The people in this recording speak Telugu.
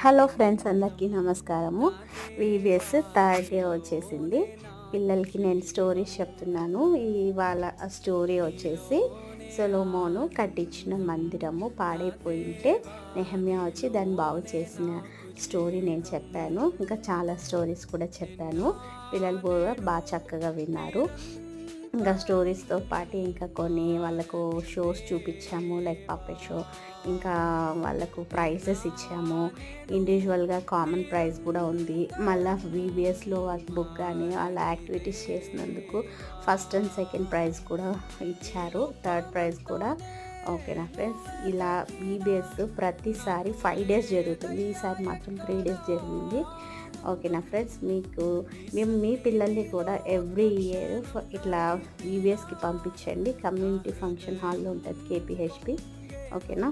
హలో ఫ్రెండ్స్, అందరికీ నమస్కారము. వీబీఎస్ థర్డ్ డే వచ్చేసింది. పిల్లలకి నేను స్టోరీస్ చెప్తున్నాను. ఇవాళ స్టోరీ వచ్చేసి సొలొమోను కట్టించిన మందిరము పాడైపోయింటే నెహెమ్యా వచ్చి దాన్ని బాగు చేసిన స్టోరీ నేను చెప్పాను. ఇంకా చాలా స్టోరీస్ కూడా చెప్పాను. పిల్లలు కూడా బాగా చక్కగా విన్నారు. ఇంకా స్టోరీస్తో పాటు ఇంకా కొన్ని వాళ్ళకు షోస్ చూపించాము, లైక్ పప్పెట్ షో. ఇంకా వాళ్ళకు ప్రైజెస్ ఇచ్చాము. ఇండివిజువల్గా కామన్ ప్రైజ్ కూడా ఉంది. మళ్ళీ వీబీఎస్లో వర్క్ బుక్ కానీ వాళ్ళ యాక్టివిటీస్ చేసినందుకు ఫస్ట్ అండ్ సెకండ్ ప్రైజ్ కూడా ఇచ్చారు. థర్డ్ ప్రైజ్ కూడా. ఓకేనా ఫ్రెండ్స్, ఇలా వీబీఎస్ ప్రతిసారి 5 డేస్ జరుగుతుంది. ఈసారి మాత్రం 3 డేస్ జరిగింది. ఓకేనా ఫ్రెండ్స్, మేము మీ పిల్లల్ని కూడా ఎవ్రీ ఇయర్ ఇట్లా వీబీఎస్కి పంపించండి. కమ్యూనిటీ ఫంక్షన్ హాల్లో ఉంటుంది, కేపీహెచ్పి. ఓకేనా.